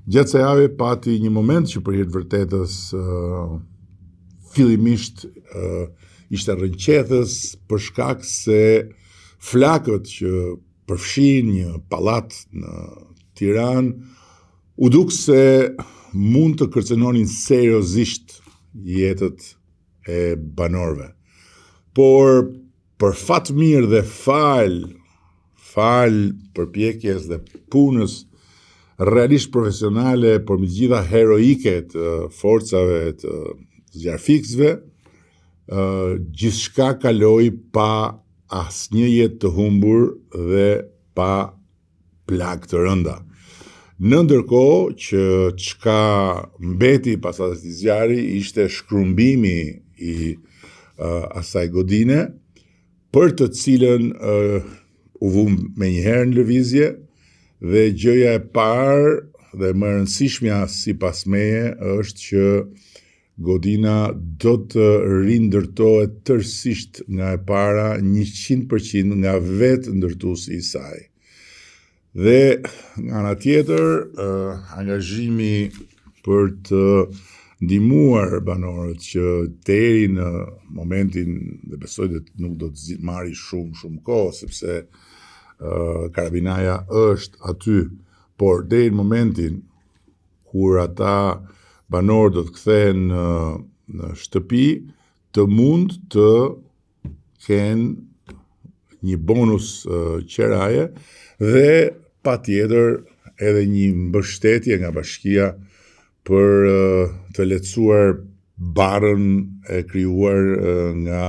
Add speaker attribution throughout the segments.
Speaker 1: Gjatë kësaj jave pati një moment që për hir të vërtetës fillimisht ishte rrënqethës për shkak se flakët që përfshin një pallat në Tiranë u duk se mund të kërcënonin seriozisht jetët e banorëve. Por për fat mirë dhe fal përpjekjes dhe punës realisht profesionale por me gjitha heroike të forcave të zjarfikësve, gjithçka kaloi pa asnjë jetë të humbur dhe pa plagë të rënda. Në ndërkohë që çka mbeti pas asaj zjarri ishte shkrumbimi i asaj godine, për të cilën u vum menjëherë në lëvizje, dhe gjëja e parë dhe më e rëndësishmja sipas meje është që godina do të rindërtohet tërësisht nga e para 100% nga vetë ndërtuesi i saj. Dhe nga ana tjetër, angazhimi për të ndihmuar banorët që deri në momentin, dhe besoj që nuk do të marrë shumë kohë, sepse Karabinaja është aty, por deri në momentin kur ata banorë do të kthehen në shtëpi, të mund të kenë një bonus qeraje dhe patjetër edhe një mbështetje nga bashkia për të lehtësuar barrën e krijuar nga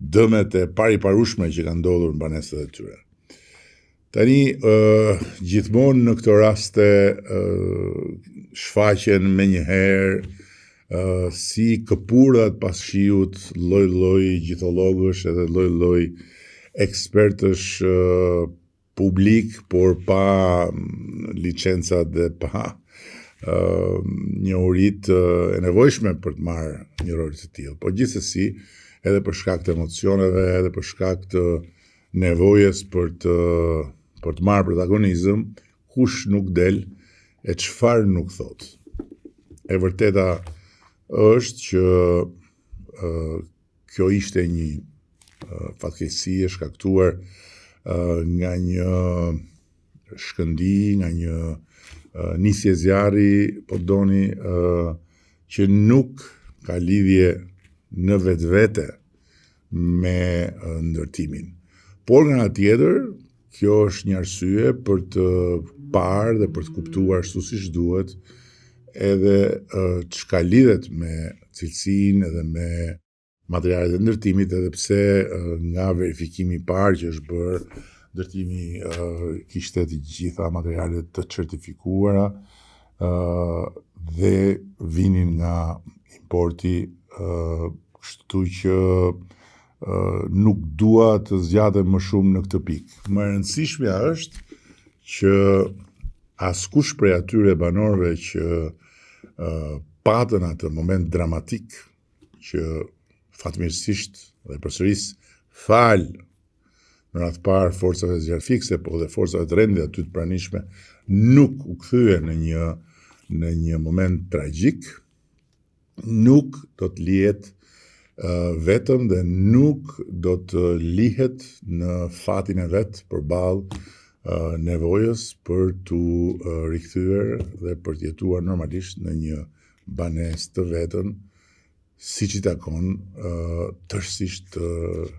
Speaker 1: dëmet e pariparueshme që kanë ndodhur në banesat e tyre. Tani, gjithmonë në këto raste shfaqen menjëherë si këpurdat pas shiut, lloj gjithollogësh edhe lloj ekspertësh publik, por pa licencat dhe pa njohuritë e nevojshme për të marrë një rol të tillë. Po gjithsesi, edhe për shkak të emocioneve, edhe për shkak të nevojës për të marrë protagonizëm, kush nuk del e çfarë nuk thot. E vërteta është që kjo ishte një fatkeqësi e shkaktuar nga një shkëndi, nga një nisje zjarri, po doni, që nuk ka lidhje në vetvete me ndërtimin. Por nga ana tjetër, kjo është një arsye për të parë dhe për të kuptuar ashtu siç duhet edhe çka lidhet me cilësinë edhe me materialet e ndërtimit, edhe pse nga verifikimi i parë që është bërë, ndërtimi kishte të gjitha materialet të certifikuara dhe vinin nga importi, kështu që nuk dua të zgjatem më shumë në këtë pikë. Më e rëndësishmja është që askush prej atyre banorëve që patën atë moment dramatik, që fatmirësisht dhe përsëris fal në radhë parë forcave zjarfikse, po dhe forcave të rendit aty të pranishme, nuk u kthye në një moment tragjik, nuk do të lihet vetëm dhe nuk do të lihet në fatin e vet përballë nevojës për t'u rikthyer dhe për të jetuar normalisht në një banesë të vetën, siç i takon tërësisht